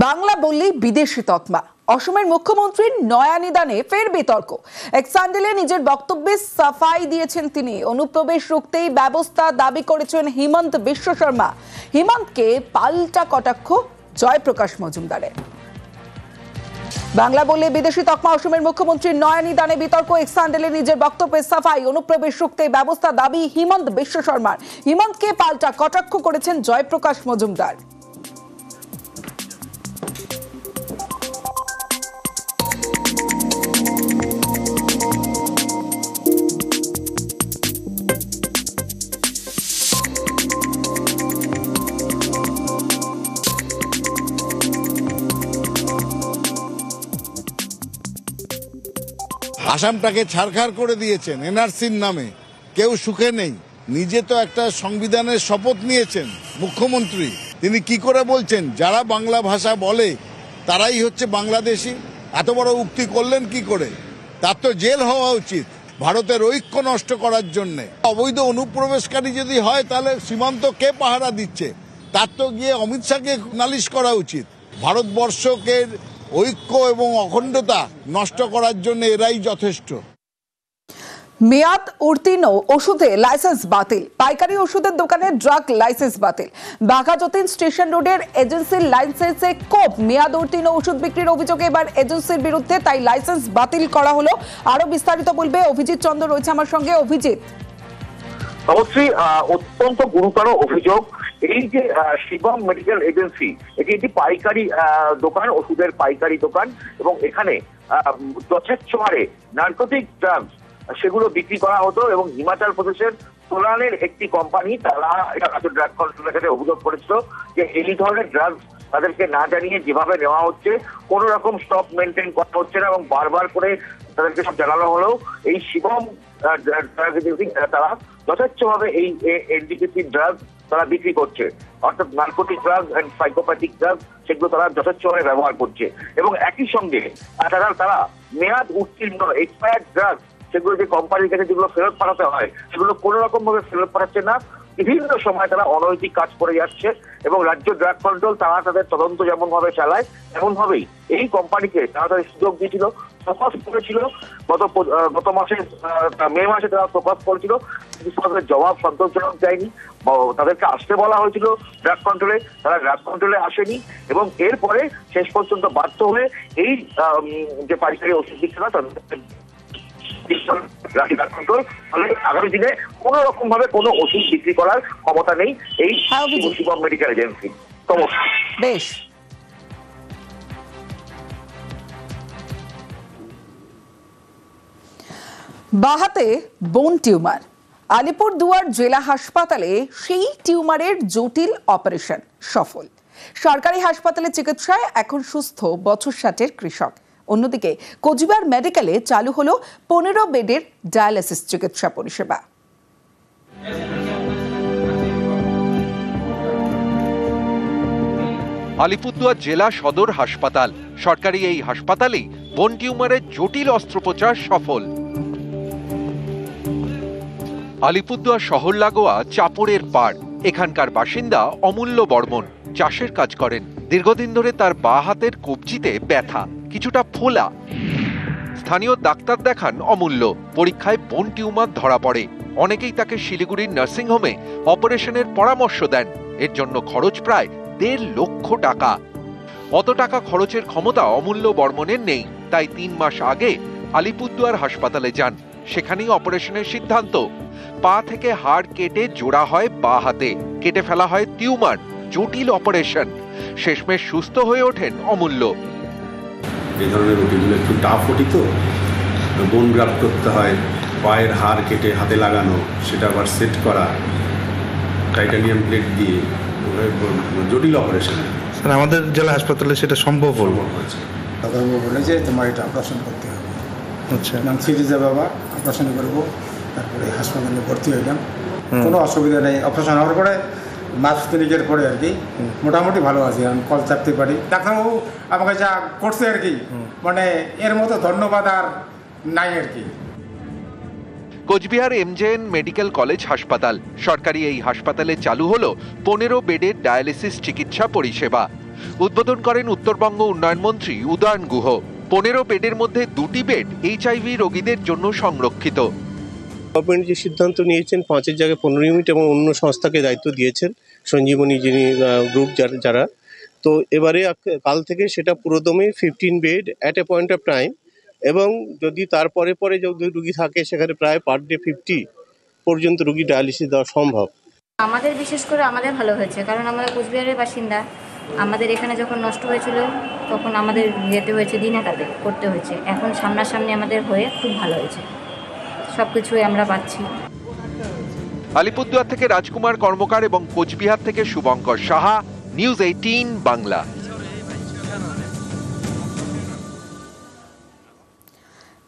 বাংলা বললেই বিদেশি তকমা। অসমের মুখ্যমন্ত্রীর নয়া নিদানে ফের বিতর্ক। এক স্যান্ডেলে নিজের বক্তব্যে সাফাই দিয়েছেন তিনি। অনুপ্রবেশ রুখতেই ব্যবস্থা দাবি করেছেন হিমন্ত বিশ্ব শর্মা। হিমন্তকে পাল্টা কটাক্ষ জয়প্রকাশ মজুমদারের। বাংলা বললে বিদেশি তকমা, অসমের মুখ্যমন্ত্রীর নয়া নিদানে বিতর্ক। এক স্যান্ডেলে নিজের বক্তব্যে সাফাই, অনুপ্রবেশ রুখতে ব্যবস্থা দাবি হিমন্ত বিশ্ব শর্মার। হিমন্তকে পাল্টা কটাক্ষ করেছেন জয়প্রকাশ মজুমদার। আসামটাকে ছারখার করে দিয়েছেন এনআরসির নামে। কেউ সুখে নেই। নিজে তো একটা সংবিধানের শপথ নিয়েছেন মুখ্যমন্ত্রী। তিনি কি করে বলছেন যারা বাংলা ভাষা বলে তারাই হচ্ছে বাংলাদেশি? এত বড় উক্তি করলেন কি করে? তার তো জেল হওয়া উচিত ভারতের ঐক্য নষ্ট করার জন্য। অবৈধ অনুপ্রবেশকারী যদি হয় তাহলে সীমান্ত কে পাহারা দিচ্ছে? তার তো গিয়ে অমিত শাহকে নালিশ করা উচিত। ভারতবর্ষকে ঐক্য এবং অখণ্ডতা নষ্ট করার জন্য এরাই যথেষ্ট। মেয়াদ উত্তীর্ণ ওষুধে লাইসেন্স বাতিল। পাইকারি ওষুধের দোকানে ড্রাগ লাইসেন্স বাতিল। বাঘা যতীন স্টেশন রোডের এজেন্সির লাইসেন্সে কোপ। মেয়াদ উত্তীর্ণ ওষুধ বিক্রির অভিযোগে এবার এজেন্সির বিরুদ্ধে, তাই লাইসেন্স বাতিল করা হলো। আরো বিস্তারিত বলবে অভিজিৎ চন্দ্র, রয়েছে আমার সঙ্গে। অভিজিৎ, অবশ্যই অত্যন্ত গুরুতর অভিযোগ। এই যে শিবম মেডিকেল এজেন্সি, এটি একটি পাইকারি দোকান, ওষুধের পাইকারি দোকান, এবং এখানে যথেচ্ছ হারে নার্কোটিক ড্রাগস সেগুলো বিক্রি করা হতো। এবং হিমাচল প্রদেশের সোলানের একটি কোম্পানি, তারা এটা রাজ্য ড্রাগ কন্ট্রোলের কাছে অভিযোগ করেছিল যে এই ধরনের ড্রাগস তাদেরকে না জানিয়ে যেভাবে নেওয়া হচ্ছে, কোন রকম স্টক মেনটেন করা হচ্ছে না, এবং বারবার করে তাদেরকে সব জানানো হলেও এই শিবম ড্রাগ এজেন্সি তারা যথেচ্ছভাবে এই এনডিপিসি ড্রাগ তারা বিক্রি করছে, অর্থাৎ narcotic drug and psychopathic drug, সেগুলো তারা যথেচ্ছভাবে ব্যবহার করছে। এবং একই সঙ্গে তারা মেয়াদ উত্তীর্ণ এক্সপায়ার্ড ড্রাগ, সেগুলো যে কোম্পানির কাছে যেগুলো ফেরত পাঠাতে হয় সেগুলো কোনো রকম ভাবে ফেরত পাঠাচ্ছে না। বিভিন্ন সময় তারা অনৈতিক কাজ করে যাচ্ছে, এবং রাজ্য ড্রাগ কন্ট্রোল তারা তাদের তদন্ত যেমন ভাবে চালায় তেমন ভাবেই এই কোম্পানিকে তারা তাদের সুযোগ দিয়েছিল, ফোকাস করেছিল। গত মাসে মে মাসে তারা ফোকাস করেছিল, কিন্তু তাদের জবাব সন্তোষজনক দেয়নি। তাদেরকে আসতে বলা হয়েছিল ড্রাগ কন্ট্রোলে, তারা ড্রাগ কন্ট্রোলে আসেনি, এবং এরপরে শেষ পর্যন্ত বাধ্য হয়ে এই যে পাইকারি ওষুধ দিচ্ছে না তাদের আগামী দিনে কোন রকম ভাবে কোনো ওষুধ বিক্রি করার ক্ষমতা নেই এই শিবম মেডিকেল এজেন্সি। বেশ, বাহাতে বোন টিউমার। আলিপুরদুয়ার জেলা হাসপাতালে সেই টিউমারের জটিল অপারেশন সফল। সরকারি হাসপাতালে চিকিৎসায় এখন সুস্থ বছর 60-এর কৃষক। অন্যদিকে কোচবিহার মেডিকেলে চালু হলো 15 বেডের ডায়ালিসিস চিকিৎসা পরিষেবা। আলিপুরদুয়ার জেলা সদর হাসপাতাল। সরকারি এই হাসপাতালেই বোন টিউমারের জটিল অস্ত্রোপচার সফল। আলিপুরদুয়ার শহর লাগোয়া চাপড়ের পাড়। এখানকার বাসিন্দা অমূল্য বর্মন চাষের কাজ করেন। দীর্ঘদিন ধরে তার বাঁ হাতের কবজিতে ব্যথা, কিছুটা ফোলা। স্থানীয় ডাক্তার দেখান অমূল্য। পরীক্ষায় বোন টিউমার ধরা পড়ে। অনেকেই তাকে শিলিগুড়ির নার্সিংহোমে অপারেশনের পরামর্শ দেন। এর জন্য খরচ প্রায় 1.5 লক্ষ টাকা। অত টাকা খরচের ক্ষমতা অমূল্য বর্মনের নেই, তাই 3 মাস আগে আলিপুরদুয়ার হাসপাতালে যান। সেখানেই অপারেশনের সিদ্ধান্ত। পা থেকে হাড় কেটে জোড়া হয় বাঁ হাতে, কেটে ফেলা হয় টিউমার। জটিল অপারেশন। শেষমেশ সুস্থ হয়ে ওঠেন অমূল্য। এই ধরনের রুটিগুলো একটু টাফ ওটি, তো বোন গ্রাফট করতে হয়, পায়ের হাড় কেটে হাতে লাগানো, সেটা আবার সেট করা টাইটানিয়াম প্লেট দিয়ে, জটিল অপারেশন। স্যার, আমাদের জেলা হাসপাতালে সেটা সম্ভব হয়েছে। ডাক্তারবাবু বলে যে তোমার এটা অপারেশন করতে হবে। আচ্ছা, নাম সিরিজে বাবা অপারেশন করবো। তারপরে হাসপাতালে ভর্তি হইলাম, কোনো অসুবিধা নেই। অপারেশন হওয়ার পরে মাস 3 পরে আর কি মোটামুটি ভালো আছি, আমি কল চাপতে পারি। ডাক্তারবাবু আমাকে যা করছে আর কি, মানে এর মতো ধন্যবাদ আর নাই আর কি। কোচবিহার এমজেএন মেডিকেল কলেজ হাসপাতাল। সরকারি এই হাসপাতালে চালু হলো 15 বেডের ডায়ালিসিস চিকিৎসা পরিষেবা। উদ্বোধন করেন উত্তরবঙ্গ উন্নয়ন মন্ত্রী উদয়ন গুহ। 15 বেডের মধ্যে 2টি বেড এইচআইভি রোগীদের জন্য সংরক্ষিত। গভর্নমেন্ট যে সিদ্ধান্ত নিয়েছেন 5-এর জায়গায় 15 ইউনিট এবং অন্য সংস্থাকে দায়িত্ব দিয়েছেন, সঞ্জীবনী যিনি গ্রুপ যারা, তো এবারে কাল থেকে সেটা পুরোদমে 15 bed at a point of time, এবং যদি তারপরে যদি রুগী থাকে সেখানে প্রায় পার ডে 50 পর্যন্ত রুগী ডায়ালিসিস দেওয়া সম্ভব। আমাদের বিশেষ করে আমাদের ভালো হয়েছে, কারণ আমরা কোচবিহারের বাসিন্দা। আমাদের এখানে যখন নষ্ট হয়েছিল তখন আমাদের যেতে হয়েছে দিনে কাজে করতে হয়েছে, এখন সামনাসামনি আমাদের হয়ে খুব ভালো হয়েছে, সব কিছুই আমরা পাচ্ছি। আলিপুরদুয়ার থেকে রাজকুমার কর্মকার এবং কোচবিহার থেকে শুভঙ্কর সাহা, নিউজ 18 বাংলা।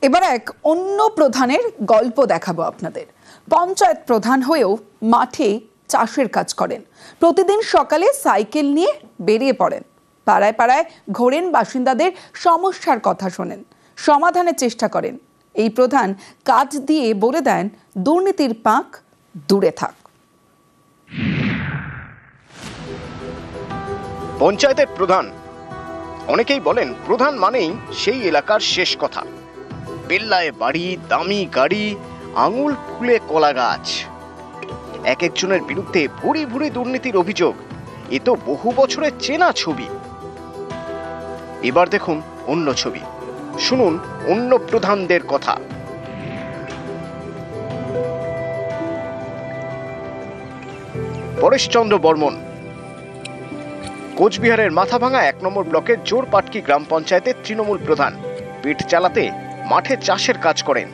এবার এক অন্য প্রধানের গল্প দেখাবো আপনাদের। পঞ্চায়েত প্রধান হয়েও মাঠে চাষের কাজ করেন। প্রতিদিন সকালে সাইকেল নিয়ে বেরিয়ে পড়েন, পাড়ায় পাড়ায় ঘোরেন, বাসিন্দাদের সমস্যার কথা শোনেন, সমাধানের চেষ্টা করেন। এই প্রধান কাজ দিয়ে বলে দেন, দুর্নীতির পাঁক দূরে থাক। পঞ্চায়েতের প্রধান, অনেকেই বলেন প্রধান মানেই সেই এলাকার শেষ কথা। বেল্লায় বাড়ি, দামি গাড়ি, আঙুল ফুলে কলা গাছ। এক একজনের বিরুদ্ধে ভুরি ভুরি দুর্নীতির অভিযোগ। এ তো বহু বছরের চেনা ছবি। এবার দেখুন অন্য ছবি, শুনুন অন্য প্রধানদের কথা। পরেশচন্দ্র বর্মন কোচবিহারের মাথাভাঙা 1 নম্বর ব্লকের জোরপাটকি গ্রাম পঞ্চায়েতের তৃণমূল প্রধান। পেট চালাতে মাঠে চাষের কাজ করেন।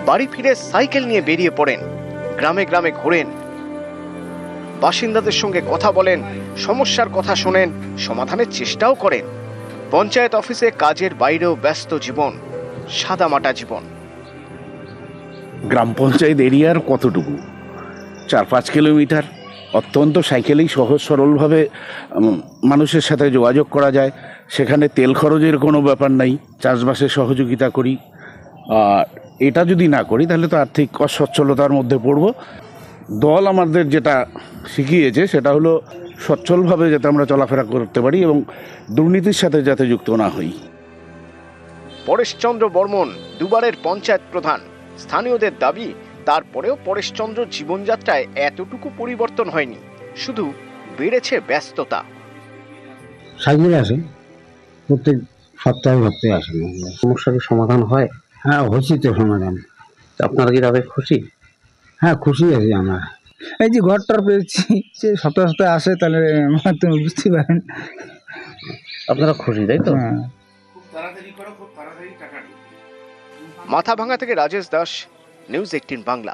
বাড়ি ফিরে সাইকেল নিয়ে বেরিয়ে পড়েন, গ্রামে গ্রামে ঘোরেন, বাসিন্দাদের সঙ্গে কথা বলেন, সমস্যার কথা শোনেন, সমাধানের চেষ্টাও করেন। পঞ্চায়েত অফিসে কাজের বাইরেও ব্যস্ত জীবন, সাদামাটা জীবন। গ্রাম পঞ্চায়েত এরিয়ার কতটুকু? 4-5 কিলোমিটার। অত্যন্ত সাইকেলেই সহজ সরলভাবে মানুষের সাথে যোগাযোগ করা যায়। সেখানে তেল খরচের কোনো ব্যাপার নাই, চাষবাসে সহযোগিতা করি। আর এটা যদি না করি তাহলে তো আর্থিক অসচ্ছলতার মধ্যে পড়ব। দল আমাদের যেটা শিখিয়েছে সেটা হলো সচ্ছলভাবে যাতে আমরা চলাফেরা করতে পারি এবং দুর্নীতির সাথে যাতে যুক্ত না হই। পরেশচন্দ্র বর্মন দুবারের পঞ্চায়েত প্রধান। স্থানীয়দের দাবি, তারপরেও পরেশচন্দ্র জীবনযাত্রায় এতটুকু পরিবর্তন হয়নি, শুধু বেড়েছে ব্যস্ততা। সাইকেলে আসে, প্রত্যেক সপ্তাহে আসে। সমস্যার সমাধান হয়? হ্যাঁ, হচ্ছে তো সমাধান। আপনারা কি তাদের খুশি? হ্যাঁ, খুশি আছি আমরা। এই যে ঘরটার পেয়েছি, সে সপ্তাহে সপ্তাহে আসে, তাহলে তুমি বুঝতে পারেন আপনারা খুশি, তাই তো? মাথাভাঙা থেকে রাজেশ দাস, নিউজ 18 বাংলা।